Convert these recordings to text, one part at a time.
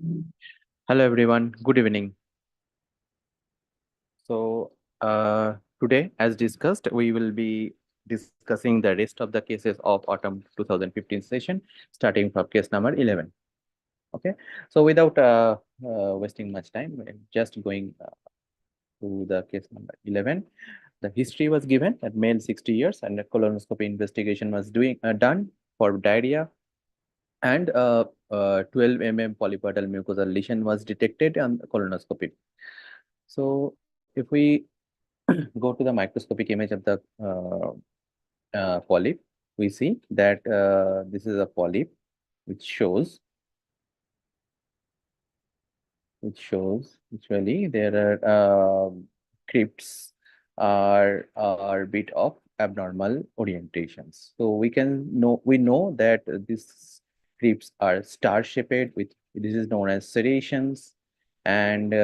Hello everyone, good evening. So today, as discussed, we will be discussing the rest of the cases of autumn 2015 session, starting from case number 11. Okay, so without wasting much time, we're just going to the case number 11. The history was given that male 60 years and a colonoscopy investigation was done for diarrhea, and 12 polypedal mucosal lesion was detected on colonoscopy. So if we go to the microscopic image of the polyp, we see that this is a polyp which shows actually there are crypts are bit of abnormal orientations. So we know that these crypts are star shaped with, this is known as serrations, and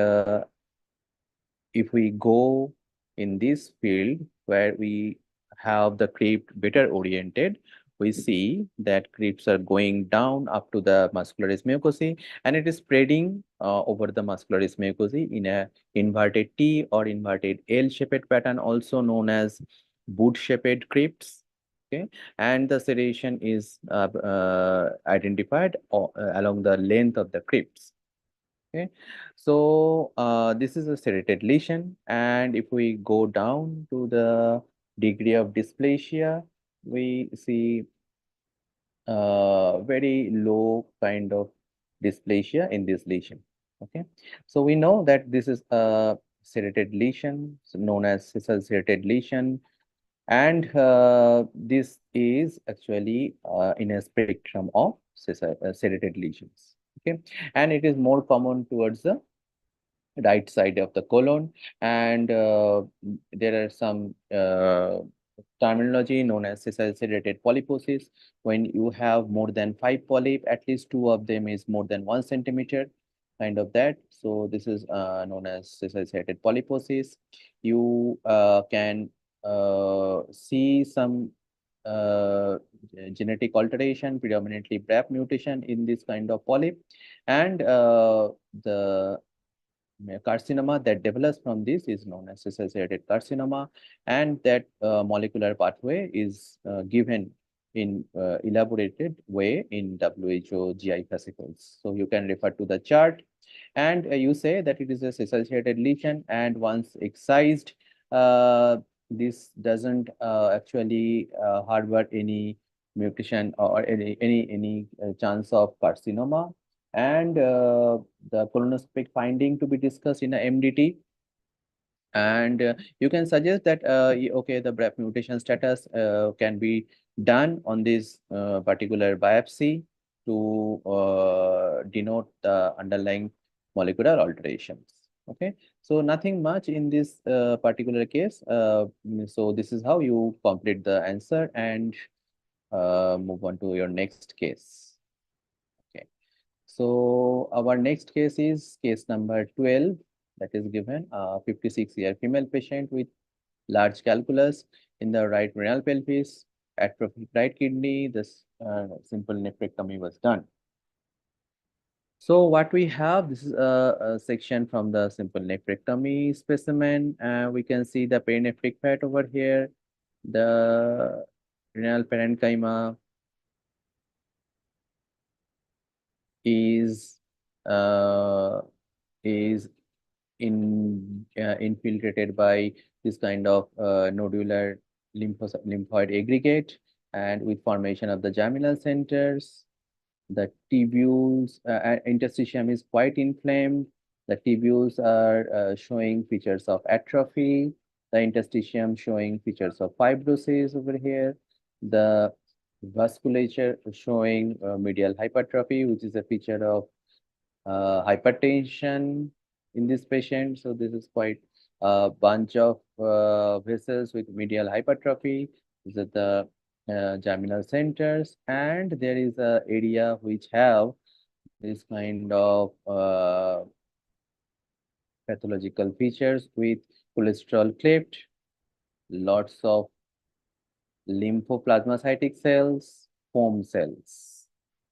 if we go in this field where we have the crypt better oriented, we see that crypts are going down up to the muscularis mucosae, and it is spreading over the muscularis mucosae in a inverted T or inverted L shaped pattern, also known as boot shaped crypts. Okay, and the serration is identified along the length of the crypts. Okay, so this is a serrated lesion, and if we go down to the degree of dysplasia, we see very low kind of dysplasia in this lesion. Okay, so we know that this is a serrated lesion, so known as serrated lesion, and this is actually in a spectrum of serrated lesions. Okay, and it is more common towards the right side of the colon, and there are some terminology known as sessile-sedated polyposis. When you have more than 5 polyp, at least 2 of them is more than 1 centimeter, kind of that. So this is known as sessile-sedated polyposis. You can see some uh, genetic alteration, predominantly BRAF mutation in this kind of polyp, and the carcinoma that develops from this is known as associated carcinoma, and that molecular pathway is given in elaborated way in WHO GI fascicles. So you can refer to the chart, and you say that it is a associated lesion, and once excised, uh, this doesn't actually harbor any mutation or any chance of carcinoma, and the colonoscopic finding to be discussed in a MDT. And you can suggest that okay, the BRAF mutation status can be done on this particular biopsy to denote the underlying molecular alterations. Okay, so nothing much in this particular case. So this is how you complete the answer and move on to your next case. Okay. So our next case is case number 12, that is given a 56-year female patient with large calculus in the right renal pelvis, atrophic right kidney. This simple nephrectomy was done. So what we have, this is a section from the simple nephrectomy specimen. We can see the perinephric fat over here, the renal parenchyma is uh, is infiltrated by this kind of nodular lymphoid aggregate, and with formation of the germinal centers. The tubules, interstitium is quite inflamed. The tubules are showing features of atrophy. The interstitium showing features of fibrosis over here. The vasculature showing medial hypertrophy, which is a feature of hypertension in this patient. So this is quite a bunch of vessels with medial hypertrophy. These are the germinal centers, and there is a area which have this kind of pathological features with cholesterol cleft, lots of lymphoplasmacytic cells, foam cells.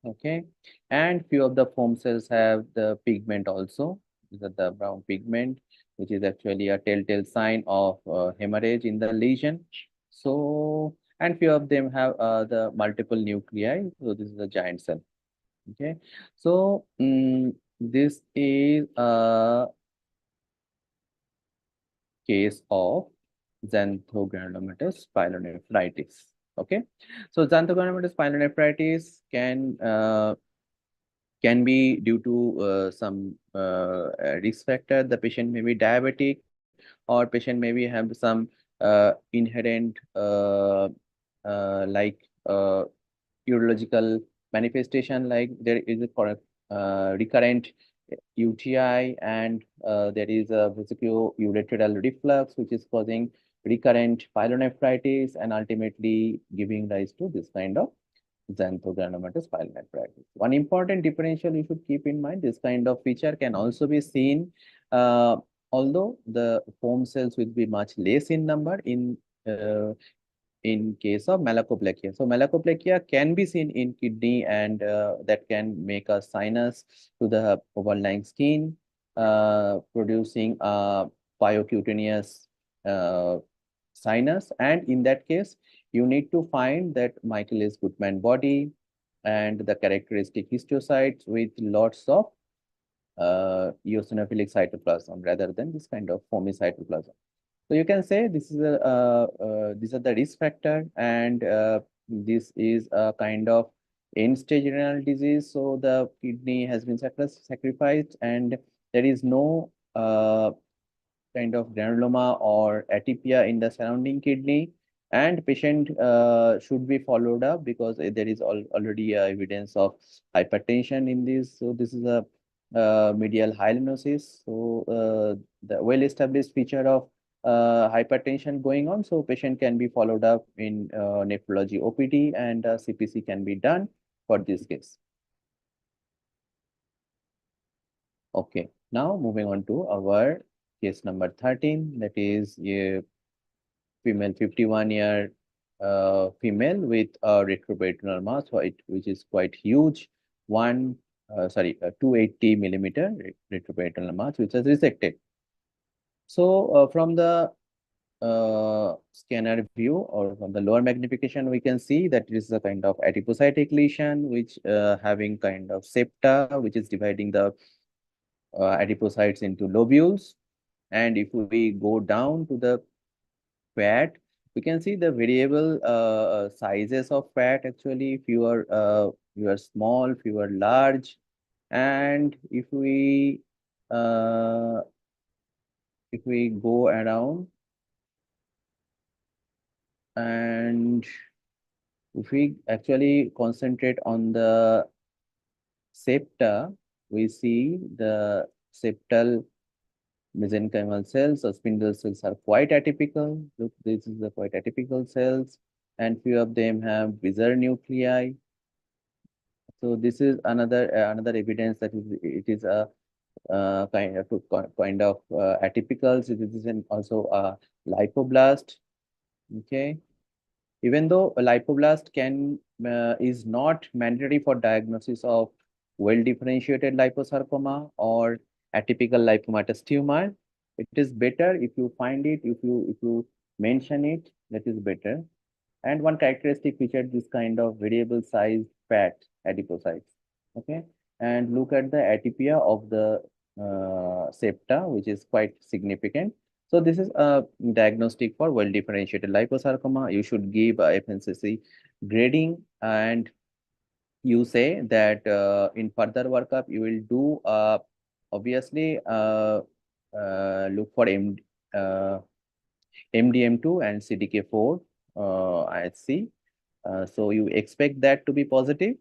Okay, And few of the foam cells have the pigment also. These are the brown pigment, which is actually a telltale sign of hemorrhage in the lesion. So, and few of them have the multiple nuclei. So this is a giant cell. Okay. So this is a case of xanthogranulomatous pyelonephritis. Okay. So xanthogranulomatous pyelonephritis can be due to some risk factor. The patient may be diabetic, or patient maybe have some inherent like urological manifestation, like there is a recurrent UTI, and there is a vesicoureteral reflux, which is causing recurrent pyelonephritis and ultimately giving rise to this kind of xanthogranulomatous pyelonephritis. One important differential you should keep in mind: this kind of feature can also be seen, uh, although the foam cells will be much less in number uh, in case of malakoplakia. So malakoplakia can be seen in kidney, and that can make a sinus to the overlying skin, producing a biocutaneous uh, sinus. And in that case, you need to find that Michaelis-Guttman body and the characteristic histiocytes with lots of eosinophilic cytoplasm rather than this kind of foamy cytoplasm. So you can say this is these are the risk factor, and this is a kind of end-stage renal disease. So the kidney has been sacrificed, and there is no kind of granuloma or atypia in the surrounding kidney, and patient should be followed up because there is already evidence of hypertension in this. So this is a medial hyalinosis. So the well-established feature of hypertension going on. So patient can be followed up in nephrology OPD, and CPC can be done for this case. Okay, now moving on to our case number 13, that is a female 51-year female with a retroperitoneal mass, which is quite huge, 280 millimeter retroperitoneal mass, which is resected. So from the scanner view or from the lower magnification, we can see that it is a kind of adipocytic lesion, which having kind of septa, which is dividing the adipocytes into lobules. And if we go down to the fat, we can see the variable sizes of fat. Actually, fewer small, fewer large. And if we go around, and if we actually concentrate on the septa, we see the septal mesenchymal cells or spindle cells are quite atypical. Look, this is the quite atypical cells, and few of them have bizarre nuclei. So this is another evidence that it is a kind of atypical. So this is also a lipoblast. Okay, even though a lipoblast can is not mandatory for diagnosis of well differentiated liposarcoma or atypical lipomatous tumor, it is better if you find it, if you mention it, that is better. And one characteristic feature, this kind of variable size fat adipocytes. Okay, and look at the atypia of the septa, which is quite significant. So this is a diagnostic for well differentiated liposarcoma. You should give a FNCC grading, and you say that in further workup you will do obviously look for MDM2 and CDK4 IHC. So you expect that to be positive,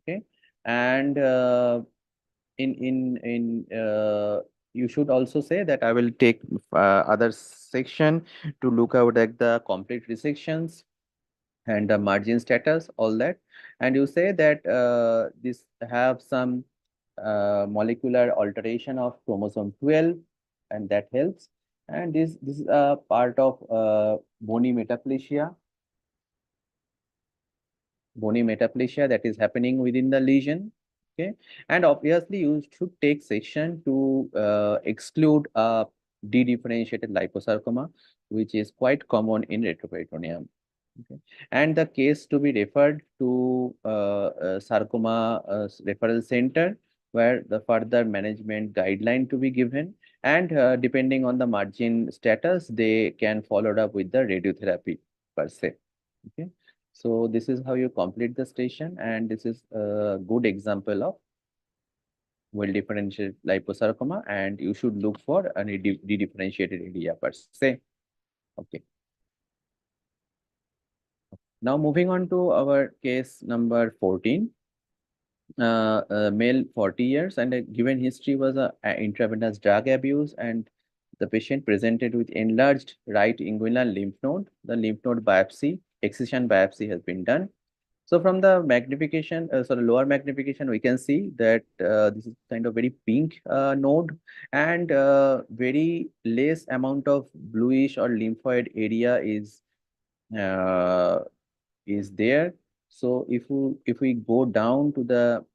okay? And you should also say that I will take other section to look out at the complete resections and the margin status, all that. And you say that this have some molecular alteration of chromosome 12, and that helps. And this is a part of bony metaplasia that is happening within the lesion. Okay, and obviously you should take section to exclude a dedifferentiated liposarcoma, which is quite common in retroperitoneum. Okay. And the case to be referred to sarcoma referral center, where the further management guideline to be given, and depending on the margin status, they can follow up with the radiotherapy per se. Okay, so this is how you complete the station, and this is a good example of well differentiated liposarcoma, and you should look for a dedifferentiated area per se. Okay. Now moving on to our case number 14. Male 40 years and a given history was a intravenous drug abuse, and the patient presented with enlarged right inguinal lymph node. The lymph node biopsy, excision biopsy has been done. So from the magnification, lower magnification, we can see that this is kind of very pink node, and very less amount of bluish or lymphoid area uh, is there. So if we go down to the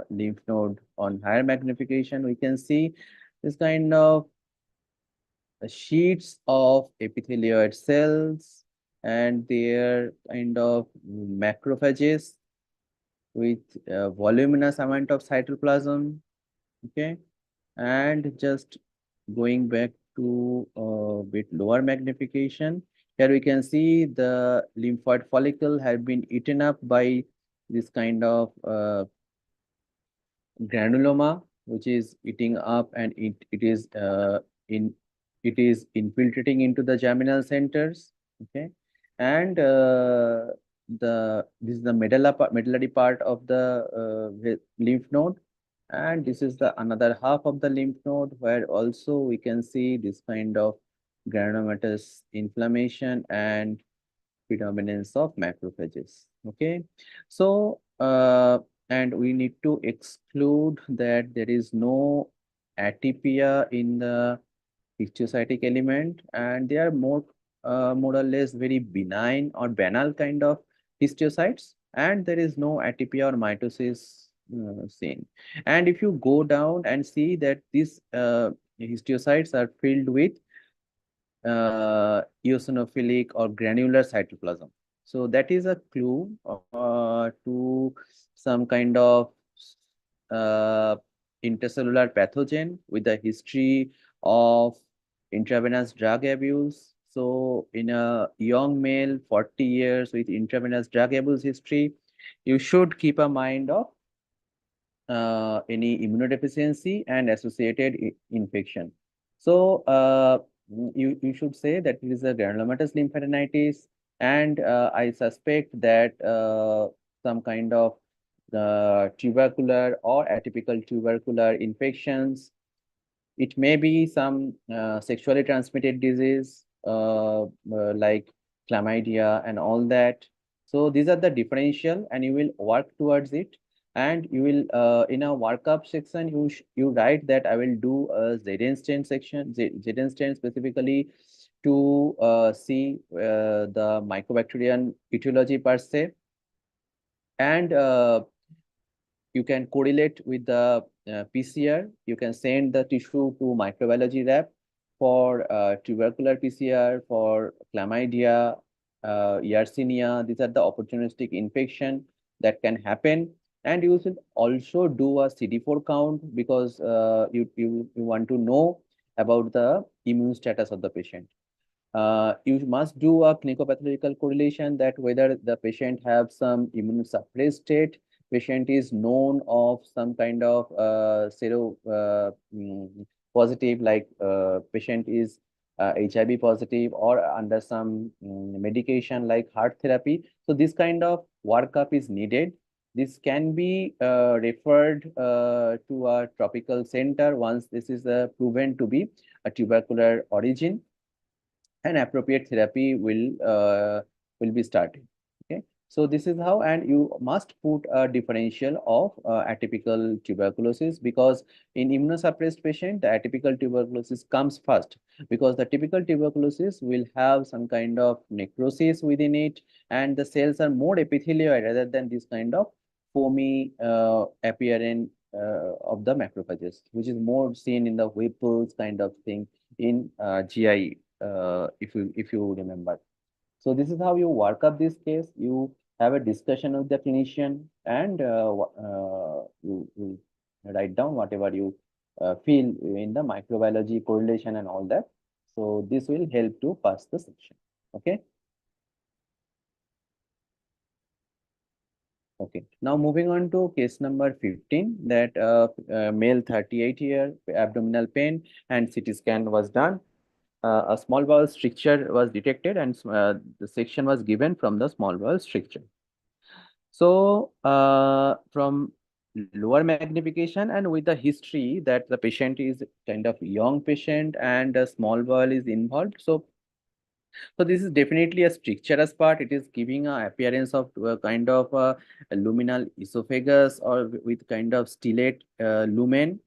lymph node on higher magnification, we can see this kind of sheets of epithelioid cells and their kind of macrophages with voluminous amount of cytoplasm. Okay, and just going back to a bit lower magnification, here we can see the lymphoid follicle have been eaten up by this kind of granuloma, which is eating up, and in it is infiltrating into the germinal centers. Okay, and this is the medullary part of the lymph node, and this is the another half of the lymph node, where also we can see this kind of granulomatous inflammation and predominance of macrophages. Okay, so and we need to exclude that there is no atypia in the histiocytic element, and they are more or less very benign or banal kind of histiocytes, and there is no atypia or mitosis seen. And if you go down and see that these histiocytes are filled with eosinophilic or granular cytoplasm. So that is a clue to some kind of uh, intercellular pathogen with a history of intravenous drug abuse. So in a young male, 40 years with intravenous drug abuse history, you should keep a mind of any immunodeficiency and associated infection. So you should say that it is a granulomatous lymphadenitis, and I suspect that some kind of tubercular or atypical tubercular infections. It may be some sexually transmitted disease like chlamydia and all that. So these are the differential, and you will work towards it. And you will in a workup section, you write that I will do a ZN stain section, ZN stain specifically to see the mycobacterium etiology per se, and you can correlate with the PCR. You can send the tissue to microbiology lab for tubercular PCR, for chlamydia, Yersinia. These are the opportunistic infection that can happen. And you should also do a CD4 count, because you want to know about the immune status of the patient. You must do a clinicopathological correlation that whether the patient have some immunosuppressed state, patient is known of some kind of positive, like patient is HIV positive or under some medication like heart therapy. So this kind of workup is needed. This can be referred to a tropical center once this is proven to be a tubercular origin, and appropriate therapy will be started. Okay, so this is how, and you must put a differential of atypical tuberculosis, because in immunosuppressed patient the atypical tuberculosis comes first, because the typical tuberculosis will have some kind of necrosis within it, and the cells are more epithelioid rather than this kind of foamy appearance of the macrophages, which is more seen in the Whipple's kind of thing in GI, if you remember. So this is how you work up this case. You have a discussion with the clinician, and you write down whatever you feel in the microbiology correlation and all that. So this will help to pass the section. Okay. Okay. Now moving on to case number 15, that male 38-year abdominal pain and CT scan was done. A small bowel stricture was detected, and the section was given from the small bowel stricture. So, from lower magnification and with the history that the patient is kind of young patient and a small bowel is involved. So this is definitely a stricturous part. It is giving a appearance of kind of a luminal esophagus or with kind of stellate lumen.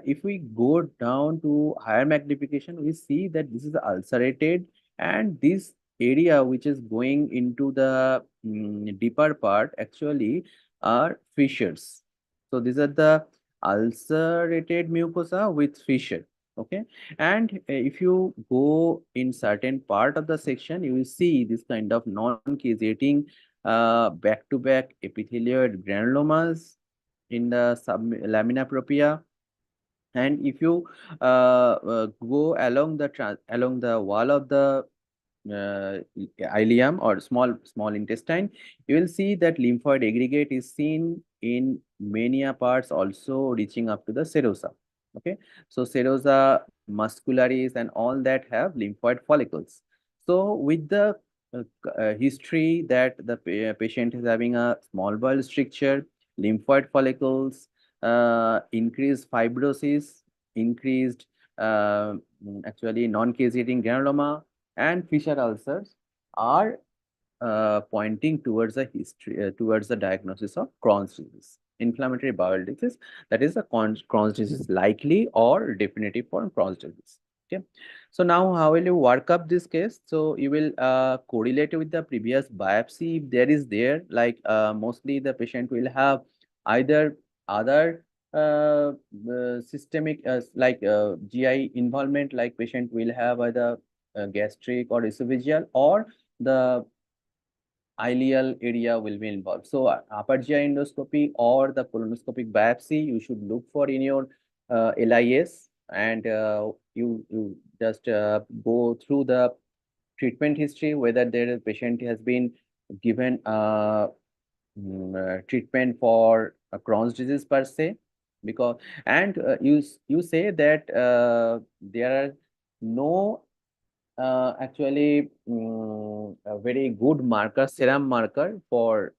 If we go down to higher magnification, we see that this is ulcerated, and this area which is going into the deeper part actually are fissures. So these are the ulcerated mucosa with fissure. Okay. And if you go in certain part of the section, you will see this kind of non-caseating back-to-back epithelioid granulomas in the sublamina propria. And if you go along the wall of the uh, ileum or small intestine, you will see that lymphoid aggregate is seen in many parts, also reaching up to the serosa. Okay, so serosa muscularis and all that have lymphoid follicles. So with the history that the patient is having a small bowel stricture, lymphoid follicles, increased fibrosis, increased actually non-caseating granuloma, and fissure ulcers are pointing towards a history, towards the diagnosis of Crohn's disease, inflammatory bowel disease. That is a Crohn's disease, likely or definitive for Crohn's disease. Okay. So now how will you work up this case? So you will correlate with the previous biopsy if there is there, like mostly the patient will have either other systemic like GI involvement, like patient will have either gastric or esophageal, or the ileal area will be involved. So upper GI endoscopy or the colonoscopic biopsy you should look for in your LIS, and you just go through the treatment history, whether the patient has been given treatment for Crohn's disease per se, because and you say that there are no actually a very good marker, serum marker for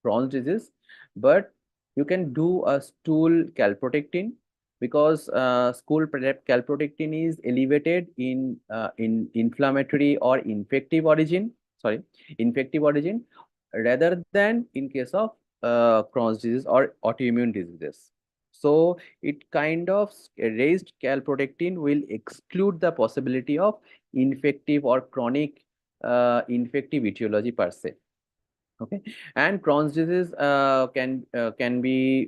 Crohn's disease, but you can do a stool calprotectin, because calprotectin is elevated in inflammatory or infective origin, sorry, infective origin, rather than in case of Crohn's disease or autoimmune diseases. So it kind of raised calprotectin will exclude the possibility of infective or chronic infective etiology per se. Okay, and Crohn's disease can be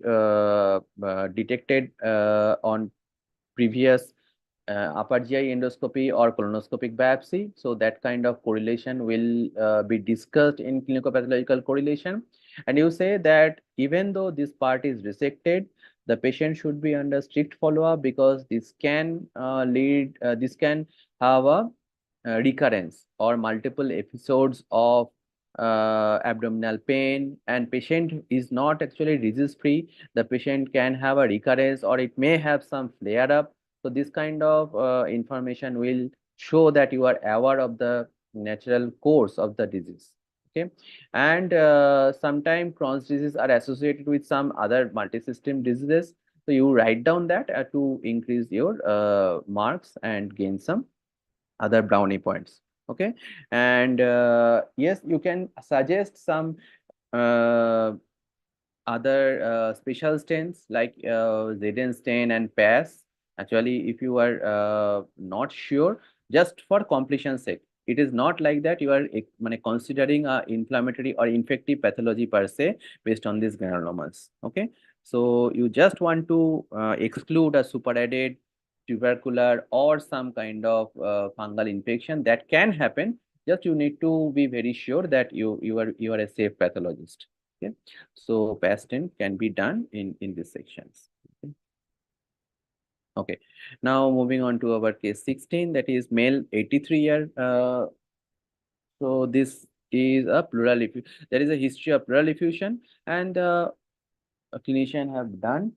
detected on previous upper GI endoscopy or colonoscopic biopsy. So that kind of correlation will be discussed in clinical pathological correlation. And you say that even though this part is resected, the patient should be under strict follow-up, because this can this can have a recurrence or multiple episodes of abdominal pain, and patient is not actually disease free. The patient can have a recurrence, or it may have some flare up. So this kind of information will show that you are aware of the natural course of the disease. Okay, and sometimes Crohn's disease are associated with some other multi-system diseases. So you write down that to increase your marks and gain some other brownie points. Okay, and yes, you can suggest some uh, other special stains like Zeden stain and PAS. Actually, if you are not sure, just for completion sake, it is not like that you are considering a inflammatory or infective pathology per se based on these granulomas. Okay, so you just want to exclude a superadded tubercular or some kind of fungal infection that can happen. Just you need to be very sure that you are a safe pathologist. Okay, so PASTIN can be done in these sections. Okay. Okay, now moving on to our case 16, that is male 83-year. So this is a pleural effusion. There is a history of pleural effusion, and a clinician have done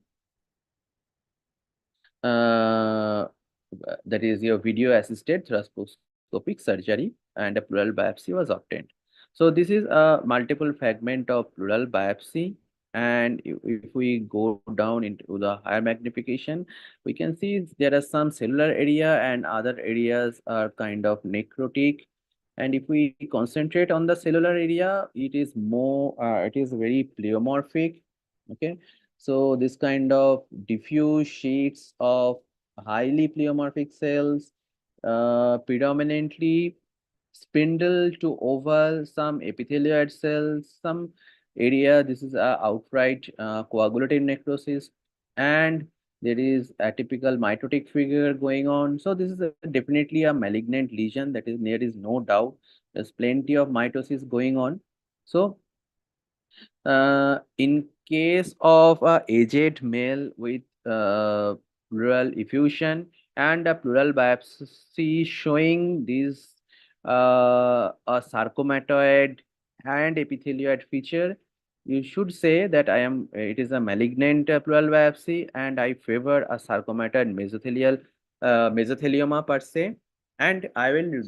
uh, that is your video assisted thoracoscopic surgery, and a pleural biopsy was obtained. So this is a multiple fragment of pleural biopsy, and if we go down into the higher magnification, we can see there are some cellular area and other areas are kind of necrotic. And if we concentrate on the cellular area, it is more, it is very pleomorphic. Okay, so this kind of diffuse sheets of highly pleomorphic cells, predominantly spindle to oval, some epithelioid cells, some area. This is a outright coagulative necrosis, and there is a typical mitotic figure going on. So this is definitely a malignant lesion. That is, there is no doubt. There's plenty of mitosis going on. So in case of a aged male with pleural effusion and a pleural biopsy showing this a sarcomatoid and epithelioid feature, you should say that it is a malignant pleural biopsy, and I favor a sarcomatoid mesothelioma per se, and I will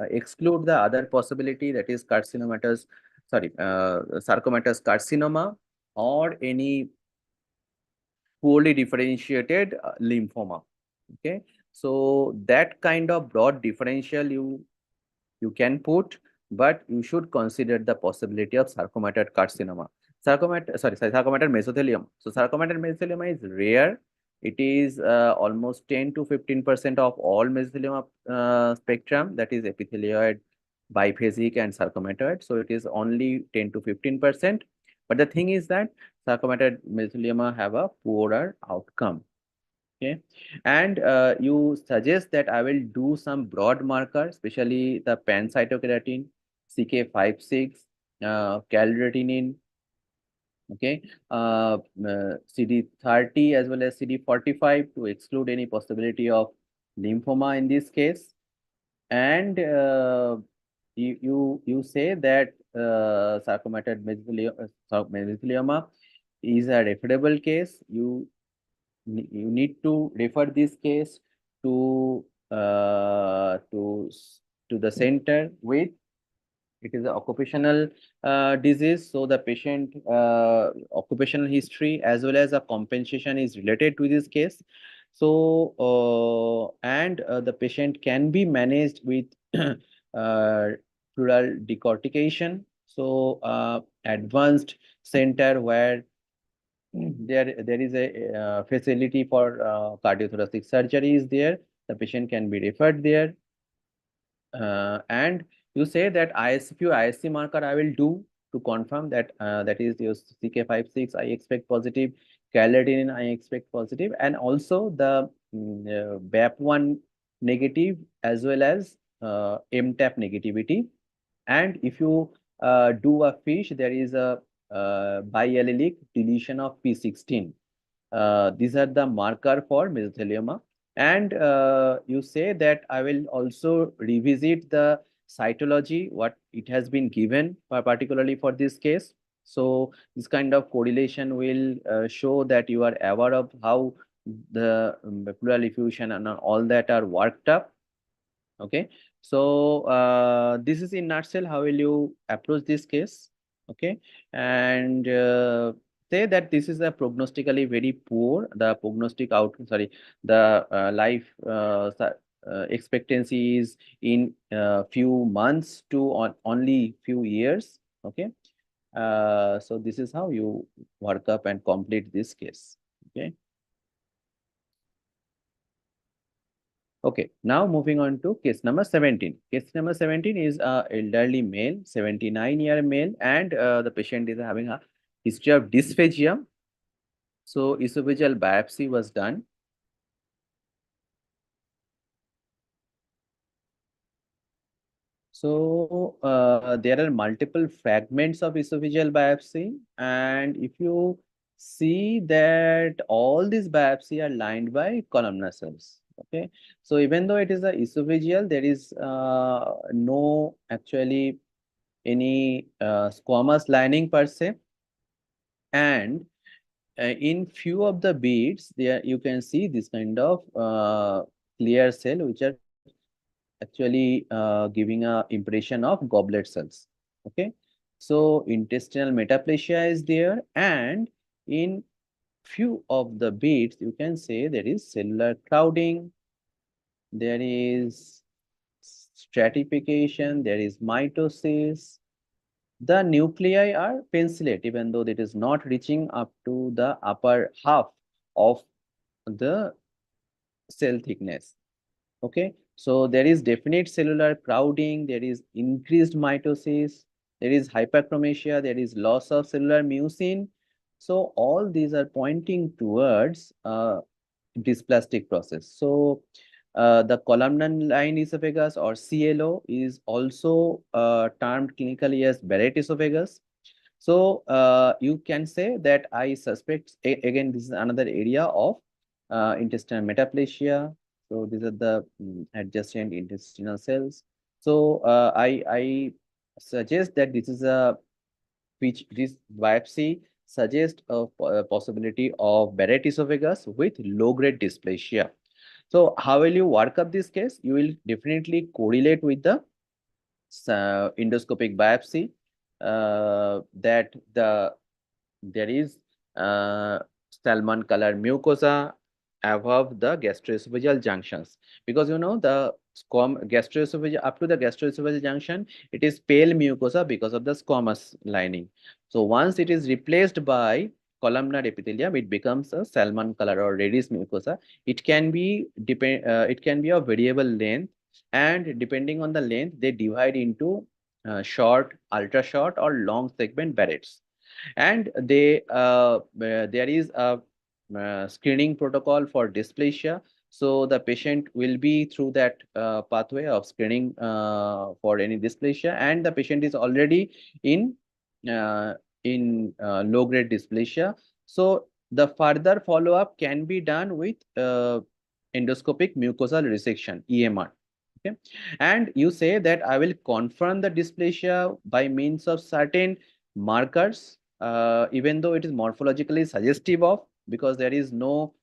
exclude the other possibility, that is carcinomatous, sorry, sarcomatous carcinoma or any poorly differentiated lymphoma. Okay, so that kind of broad differential you can put, but you should consider the possibility of sarcomatous carcinoma. Sarcomatous mesothelioma. So sarcomatous mesothelioma is rare. It is almost 10 to 15% of all mesothelioma spectrum, that is epithelioid, biphasic, and sarcomatoid. So it is only 10 to 15%. But the thing is that sarcomatous mesothelioma have a poorer outcome. Okay, and you suggest that I will do some broad marker, especially the pancytokeratin, CK56, calretinine, okay, CD30 as well as CD45 to exclude any possibility of lymphoma in this case. And you say that sarcomatous mesothelioma is a referable case. You need to refer this case to to the center with, it is an occupational disease, so the patient occupational history as well as a compensation is related to this case. So and the patient can be managed with pleural decortication. So advanced center where there is a facility for cardiothoracic surgery is there. The patient can be referred there. And you say that few ISC marker I will do to confirm that that is your CK56 I expect positive, calretinine I expect positive, and also the BAP1 negative as well as MTAP negativity. And if you do a FISH, there is a biallelic deletion of P16. These are the marker for mesothelioma. And you say that I will also revisit the cytology, what it has been given, particularly for this case. So this kind of correlation will show that you are aware of how the pleural effusion and all that are worked up. Okay, so this is in nutshell how will you approach this case. Okay, and say that this is a prognostically very poor, the prognostic out, sorry, the life expectancy is in few months to only few years. Okay, so this is how you work up and complete this case. Okay. Okay, now moving on to case number 17. Case number 17 is a elderly male, 79-year male, and the patient is having a history of dysphagia. So esophageal biopsy was done. So there are multiple fragments of esophageal biopsy, and if you see that all these biopsy are lined by columnar cells. Okay, so even though it is a esophageal, there is no actually any squamous lining per se, and in few of the beads there you can see this kind of clear cell which are actually giving a impression of goblet cells. Okay, so intestinal metaplasia is there, and in few of the beads you can say there is cellular crowding, there is stratification, there is mitosis. The nuclei are pencillate, even though it is not reaching up to the upper half of the cell thickness. Okay, so there is definite cellular crowding, there is increased mitosis, there is hyperchromasia, there is loss of cellular mucin. So all these are pointing towards dysplastic process. So the columnar line esophagus or CLO is also termed clinically as Barrett esophagus. So you can say that I suspect, again, this is another area of intestinal metaplasia. So these are the adjacent intestinal cells. So I suggest that this is a which this biopsy suggests a possibility of Barrett esophagus with low-grade dysplasia. So how will you work up this case? You will definitely correlate with the endoscopic biopsy that there is salmon color mucosa above the gastroesophageal junctions, because you know the gastroesophageal up to the gastroesophageal junction it is pale mucosa because of the squamous lining. So once it is replaced by columnar epithelium, it becomes a salmon color or reddish mucosa. It can be it can be of variable length, and depending on the length they divide into short, ultra short or long segment Barrett's. And there is a screening protocol for dysplasia. So the patient will be through that pathway of screening for any dysplasia, and the patient is already in uh, low grade dysplasia. So the further follow up can be done with endoscopic mucosal resection, EMR. Okay, and you say that I will confirm the dysplasia by means of certain markers, even though it is morphologically suggestive of, because there is no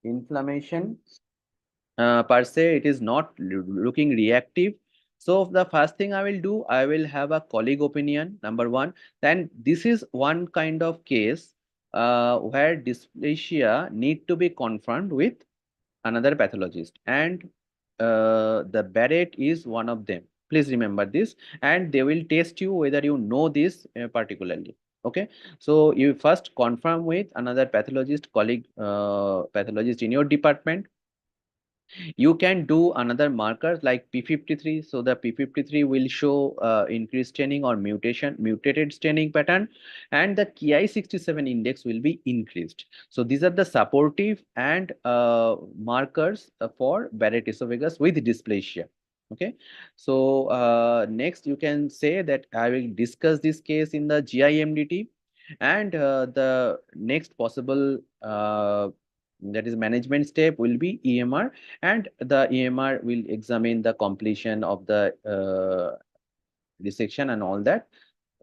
inflammation per se, it is not looking reactive. So the first thing I will do, I will have a colleague opinion, number one. Then this is one kind of case where dysplasia need to be confirmed with another pathologist, and the Barrett is one of them. Please remember this, and they will test you whether you know this particularly. Okay, so you first confirm with another pathologist, colleague pathologist in your department. You can do another markers like P53. So the P53 will show increased staining or mutated staining pattern, and the Ki67 index will be increased. So these are the supportive and markers for Barrett esophagus with dysplasia. Okay, so next you can say that I will discuss this case in the GIMDT, and the next possible that is management step will be EMR, and the EMR will examine the completion of the resection and all that.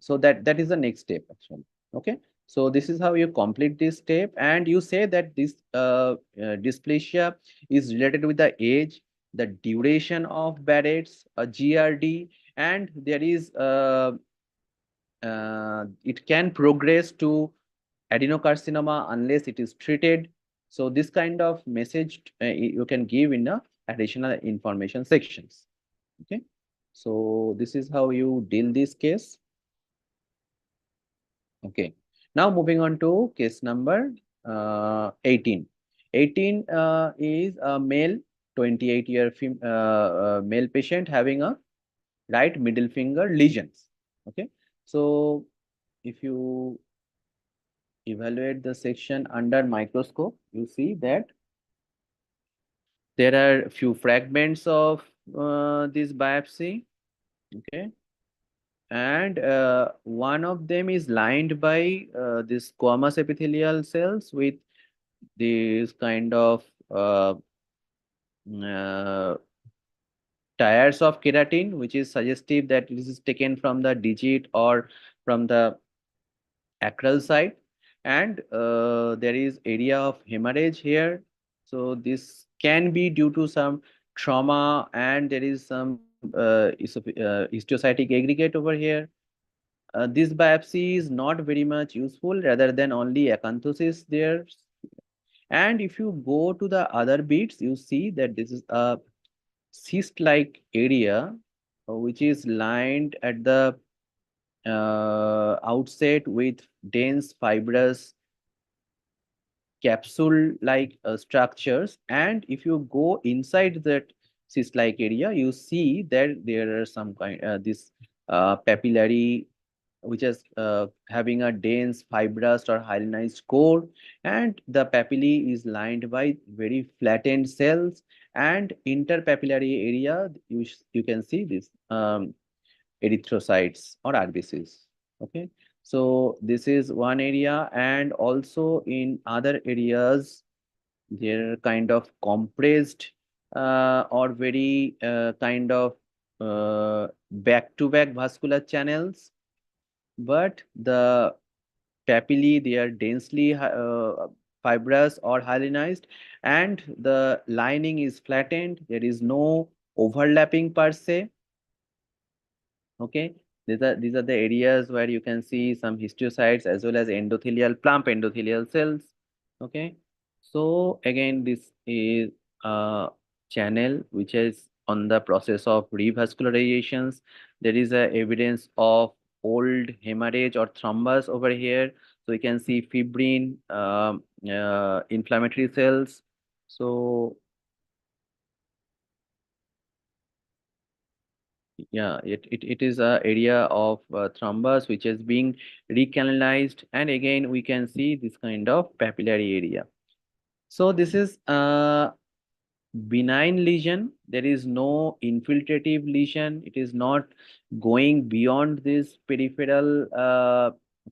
So that is the next step actually. Okay, so this is how you complete this step, and you say that this dysplasia is related with the age, the duration of Barrett's, a GRD, and there is it can progress to adenocarcinoma unless it is treated. So this kind of message you can give in the additional information sections. Okay, so this is how you deal this case. Okay, now moving on to case number 18. 18 is a male, 28-year male patient having a right middle finger lesions. Okay, so if you evaluate the section under microscope, you see that there are few fragments of this biopsy. Okay, and one of them is lined by this squamous epithelial cells with this kind of uh, tires of keratin, which is suggestive that this is taken from the digit or from the acral side. And there is area of hemorrhage here. So this can be due to some trauma, and there is some histiocytic aggregate over here. This biopsy is not very much useful rather than only acanthosis there. And if you go to the other beats, you see that this is a cyst-like area which is lined at the outset with dense fibrous capsule-like structures. And if you go inside that cyst-like area, you see that there are some kind this papillary which is having a dense fibrous or hyalinized core, and the papillae is lined by very flattened cells, and interpapillary area you can see this erythrocytes or RBCs. Okay, so this is one area, and also in other areas they're kind of compressed or very kind of back-to-back vascular channels, but the papillae they are densely fibrous or hyalinized, and the lining is flattened. There is no overlapping per se. Okay, these are the areas where you can see some histiocytes as well as endothelial plump endothelial cells. Okay, so again this is a channel which is on the process of revascularizations. There is a evidence of old hemorrhage or thrombus over here. So you can see fibrin, inflammatory cells. So yeah, it is a area of thrombus which is being recanalized, and again we can see this kind of papillary area. So this is a benign lesion. There is no infiltrative lesion. It is not going beyond this peripheral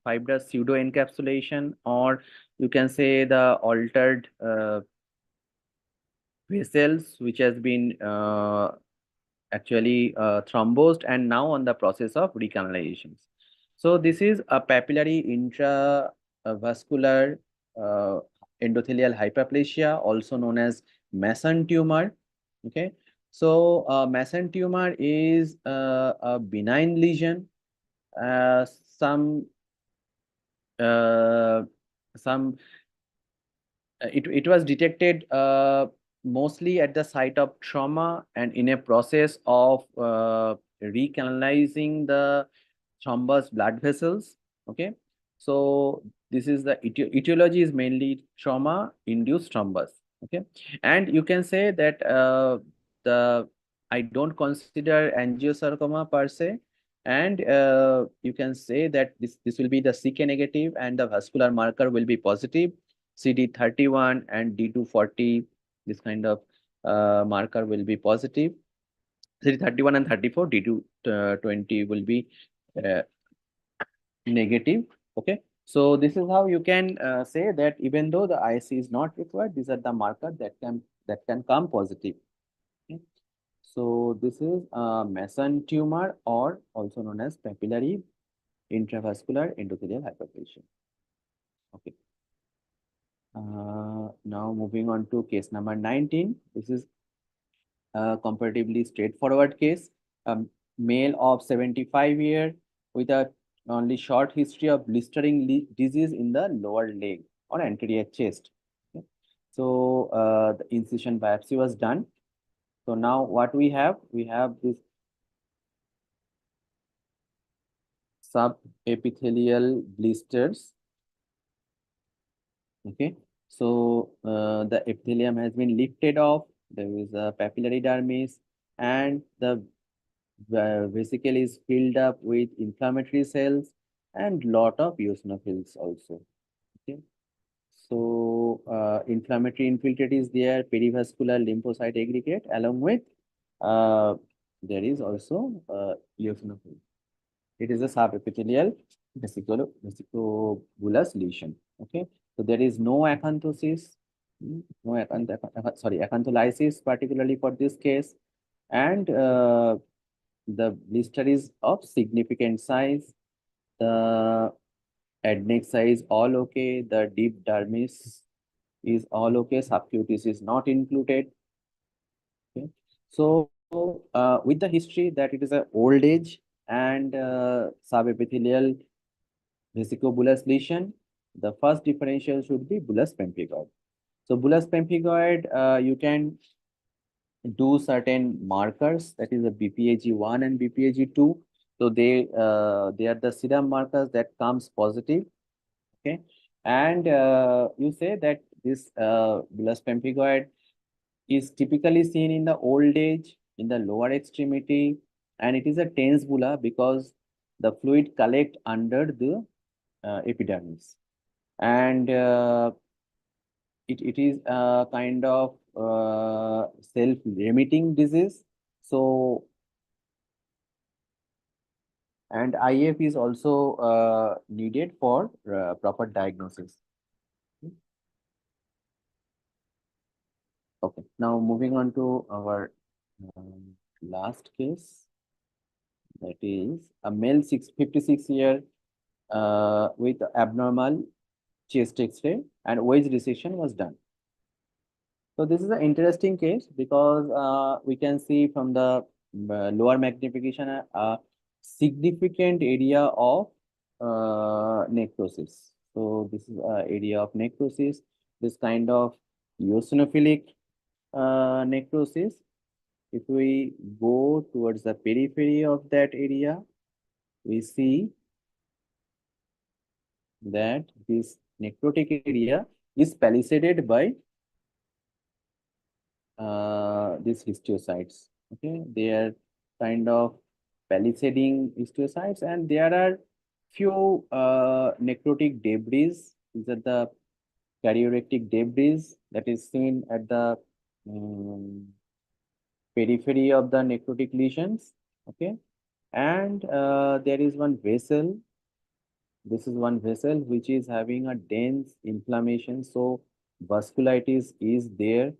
fibrous pseudo encapsulation, or you can say the altered vessels which has been actually thrombosed and now on the process of recanalizations. So this is a papillary intravascular endothelial hyperplasia, also known as Mason tumor. Okay, so Mason tumor is a benign lesion. Uh, some uh, some it was detected mostly at the site of trauma and in a process of recanalizing the thrombus blood vessels. Okay, so this is the etiology is mainly trauma induced thrombus. Okay, and you can say that the I don't consider angiosarcoma per se, and you can say that this will be the CK negative and the vascular marker will be positive. CD31 and D240, this kind of marker will be positive. CD31 and 34, D220 will be uh, negative. Okay, so this is how you can say that even though the IC is not required, these are the markers that can come positive. Okay. So this is Mason tumor, or also known as papillary intravascular endothelial hyperplasia. Okay. Now moving on to case number 19. This is a comparatively straightforward case. A male of 75 years with a only short history of blistering disease in the lower leg or anterior chest. Okay. So the incision biopsy was done. So now what we have this subepithelial blisters. Okay, so the epithelium has been lifted off. there is a papillary dermis, and the vesicle is filled up with inflammatory cells and lot of eosinophils also. Okay. So inflammatory infiltrate is there, perivascular lymphocyte aggregate, along with uh, there is also eosinophil. It is a subepithelial vesicobulous lesion. Okay, so there is no acanthosis, no acantholysis, particularly for this case, and the blister is of significant size. The adnexal size all okay. The deep dermis is all okay. Subcutis is not included. Okay. So with the history that it is a old age and subepithelial vesicobulous lesion, the first differential should be bullous pemphigoid. So bullous pemphigoid, you can do certain markers, that is a BPAG1 and BPAG2. So they are the serum markers that comes positive. Okay, and you say that this bullous pemphigoid is typically seen in the old age, in the lower extremity, and it is a tense bulla because the fluid collect under the epidermis, and it is a kind of self-limiting disease. So, and IF is also needed for proper diagnosis. Okay, now moving on to our last case, that is a male 56-year with abnormal chest X-ray and wedge resection was done. So this is an interesting case because we can see from the lower magnification a significant area of necrosis. So this is area of necrosis, this kind of eosinophilic necrosis. If we go towards the periphery of that area, we see that this necrotic area is palisaded by these histiocytes. Okay, they are kind of palisading histiocytes, and there are few necrotic debris. These are the karyorectic debris that is seen at the um, periphery of the necrotic lesions. Okay, and there is one vessel. This is one vessel which is having a dense inflammation, so vasculitis is there.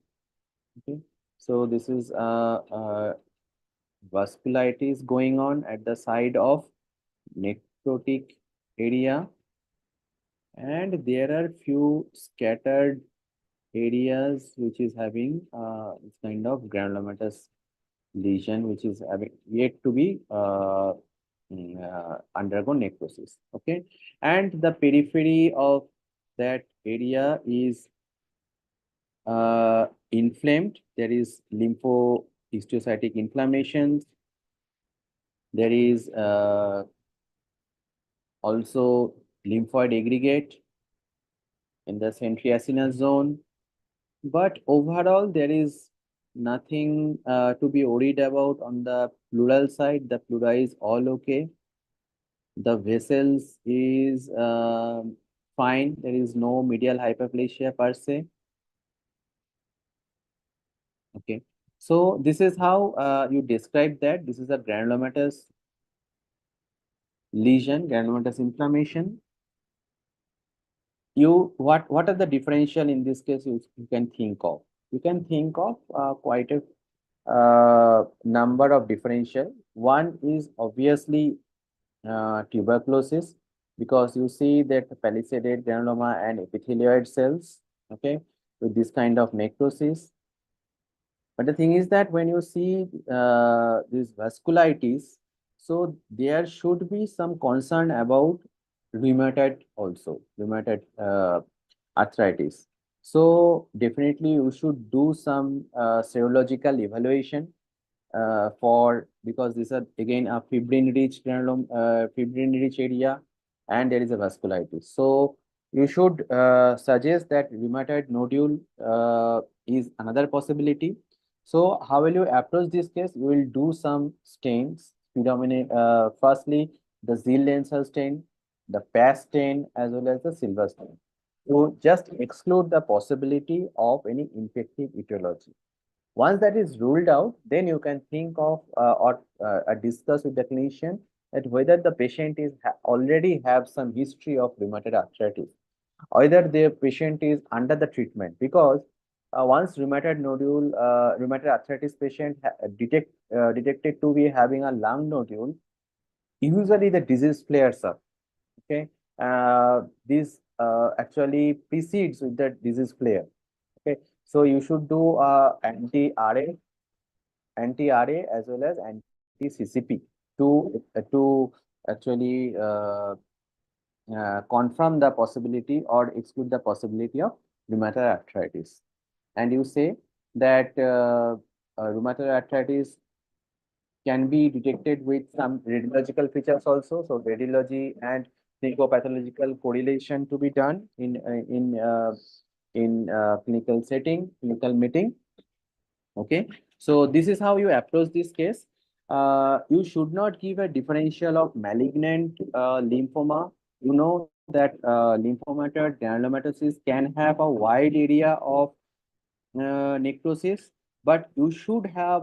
Okay, so this is vasculitis going on at the side of necrotic area, and there are few scattered areas which is having this kind of granulomatous lesion which is having yet to be undergo necrosis. Okay, and the periphery of that area is inflamed. There is lymphohistiocytic inflammations. There is also lymphoid aggregate in the centriacinal zone. But overall, there is nothing to be worried about on the pleural side. The pleura is all okay. The vessels is fine. There is no medial hyperplasia per se. Okay. So this is how you describe that. This is a granulomatous lesion, granulomatous inflammation. What are the differential in this case you can think of? You can think of quite a number of differential. One is obviously tuberculosis, because you see that palisaded granuloma and epithelioid cells, okay, with this kind of necrosis. But the thing is that when you see this vasculitis, so there should be some concern about rheumatoid also, rheumatoid arthritis. So definitely you should do some serological evaluation for, because these are again a fibrin rich granulom, fibrin rich area, and there is a vasculitis. So you should suggest that rheumatoid nodule is another possibility. So how will you approach this case? You will do some stains, predominate, firstly, the zeal lancel stain, the PAS stain, as well as the silver stain. So just exclude the possibility of any infective etiology. Once that is ruled out, then you can think of or discuss with the clinician that whether the patient is already have some history of rheumatoid arthritis, either the patient is under the treatment, because once rheumatoid arthritis patient detected to be having a lung nodule, usually the disease flares up. Okay, this actually precedes with the disease flare. Okay, so you should do anti-RA as well as anti-CCP to actually confirm the possibility or exclude the possibility of rheumatoid arthritis. And you say that rheumatoid arthritis can be detected with some radiological features also. So radiology and clinicopathological correlation to be done in clinical setting, clinical meeting. Okay, so this is how you approach this case. You should not give a differential of malignant lymphoma. You know that lymphomatous granulomatosis can have a wide area of necrosis, but you should have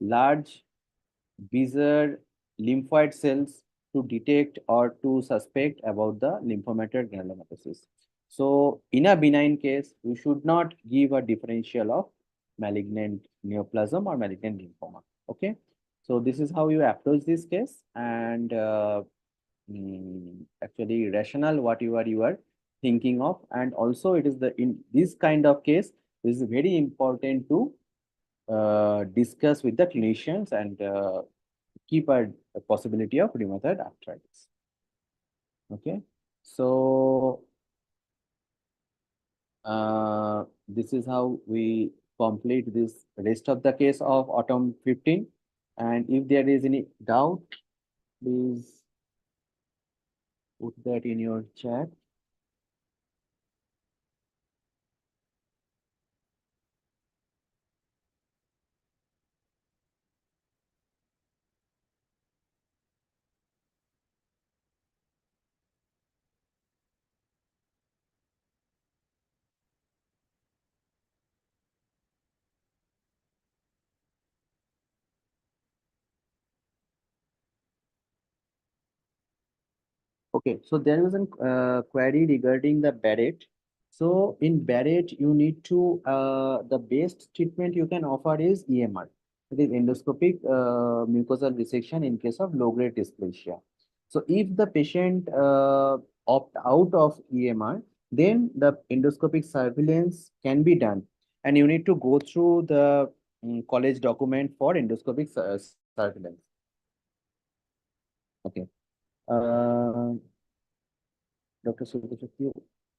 large visceral lymphoid cells to detect or to suspect about the lymphomatous granulomatosis. So in a benign case, you should not give a differential of malignant neoplasm or malignant lymphoma. Okay, so this is how you approach this case, and actually rational what you are thinking of. And also it is the in this kind of case, it is very important to discuss with the clinicians and keep a possibility of rheumatoid arthritis. Okay, so this is how we complete this rest of the case of autumn 15. And if there is any doubt, please put that in your chat. Okay, so there is a query regarding the Barrett. So in Barrett, you need to the best treatment you can offer is EMR. It is endoscopic mucosal resection in case of low-grade dysplasia. So if the patient opt out of EMR, then the endoscopic surveillance can be done, and you need to go through the college document for endoscopic surveillance. Okay. Uh, Dr. Subhashakti,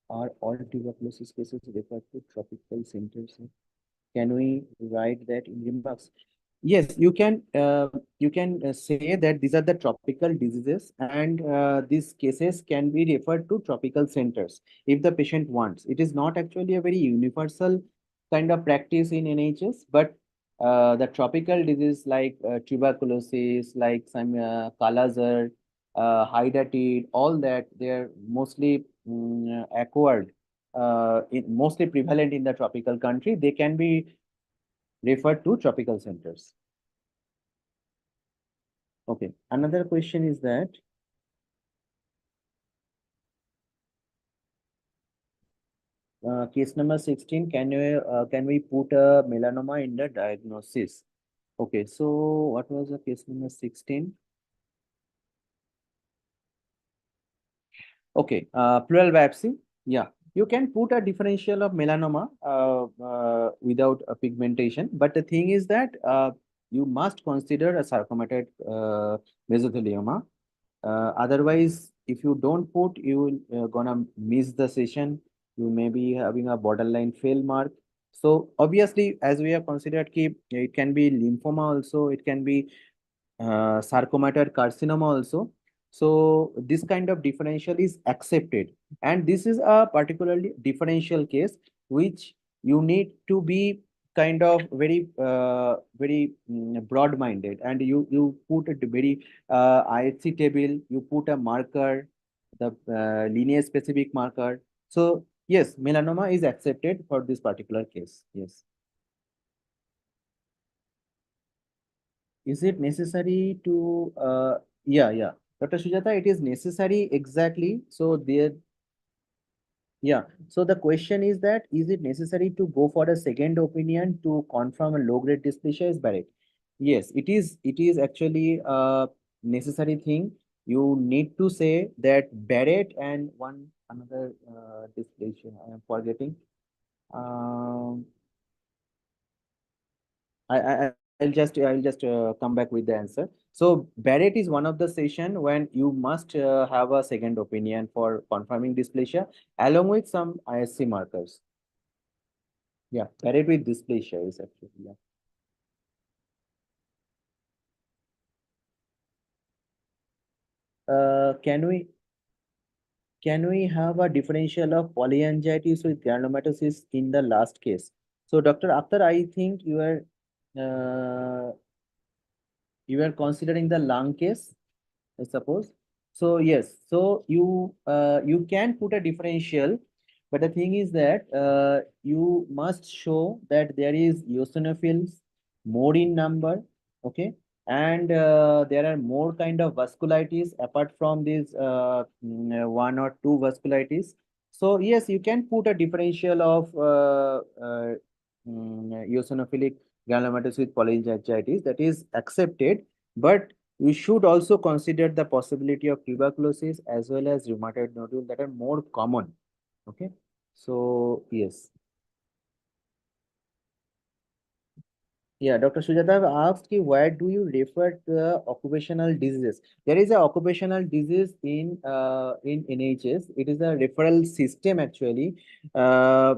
are all tuberculosis cases referred to tropical centers? Can we write that in remarks? Yes, you can say that these are the tropical diseases, and these cases can be referred to tropical centers if the patient wants. It is not actually a very universal kind of practice in NHS, but the tropical disease like tuberculosis, like some Kala-Azar, Hydatid, all that, they're mostly acquired, mostly prevalent in the tropical country. They can be referred to tropical centers. Okay. Another question is that case number 16, can we put a melanoma in the diagnosis? Okay, so what was the case number 16? Okay, pleural biopsy. Yeah, you can put a differential of melanoma without a pigmentation, but the thing is that you must consider a sarcomatous mesothelioma. Otherwise, if you don't put, you will gonna miss the session. You may be having a borderline fail mark. So obviously, as we have considered, it can be lymphoma also, it can be sarcomatous carcinoma also. So this kind of differential is accepted, and this is a particularly differential case which you need to be kind of very broad minded, and you put a very IHC table, you put a marker, the linear specific marker. So yes, melanoma is accepted for this particular case. Yes. Is it necessary to yeah, yeah, Dr. Sujata, it is necessary exactly. So there, yeah. So the question is that, is it necessary to go for a second opinion to confirm a low-grade dysplasia is Barrett? Yes, it is. It is actually a necessary thing. You need to say that Barrett and one another dysplasia. I am forgetting. Um, I'll just come back with the answer. So Barrett is one of the session when you must have a second opinion for confirming dysplasia along with some ISC markers. Yeah, Barrett with dysplasia is actually, yeah. Can we have a differential of polyangiitis with granulomatosis in the last case? So Dr. Akhtar, I think you are considering the lung case, I suppose. So yes, so you can put a differential, but the thing is that you must show that there is eosinophils more in number, okay, and there are more kind of vasculitis apart from these one or two vasculitis. So yes, you can put a differential of eosinophilic granulomatosis with polyangiitis, that is accepted, but we should also consider the possibility of tuberculosis as well as rheumatoid nodule that are more common. Okay. So, yes. Yeah, Dr. Sujata, I've asked you, where do you refer to the occupational diseases? There is a occupational disease in NHS. It is a referral system actually. Uh,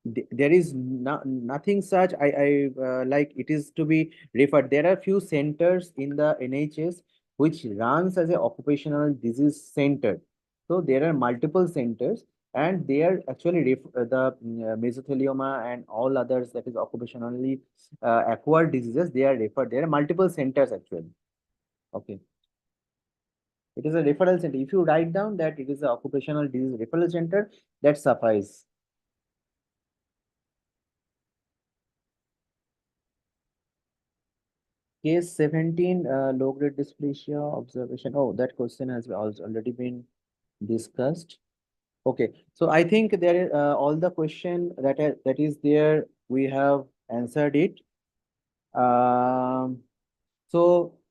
there is nothing such I like it is to be referred. There are few centers in the NHS which runs as a occupational disease center. So there are multiple centers, and they are actually the mesothelioma and all others, that is occupationally acquired diseases, they are referred. There are multiple centers actually. Okay. It is a referral center. If you write down that it is a occupational disease referral center, that suffice. Case 17, low-grade dysplasia observation. Oh, that question has also already been discussed. Okay, so I think there is all the question that is there, we have answered it. So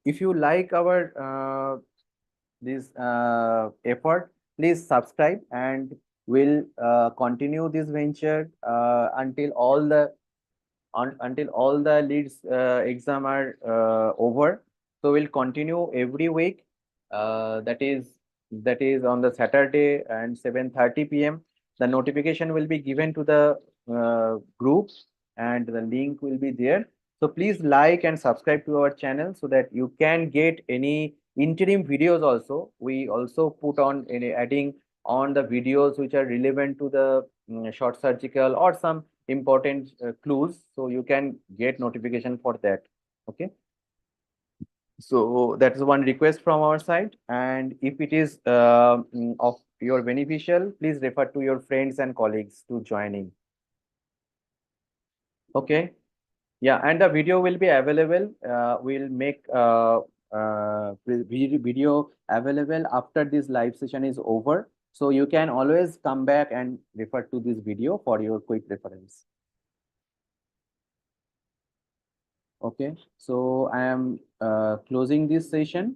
if you like our this effort, please subscribe, and we'll continue this venture until all the leads exam are over. So we'll continue every week. That is on the Saturday and 7:30 p.m. The notification will be given to the groups, and the link will be there. So please like and subscribe to our channel so that you can get any interim videos also. We also put on any adding on the videos which are relevant to the short surgical or some important clues, so you can get notification for that. Okay, so that is one request from our side, and if it is of your beneficial, please refer to your friends and colleagues to joining. Okay, yeah, and the video will be available. We'll make video available after this live session is over, so you can always come back and refer to this video for your quick reference. Okay, so I am closing this session.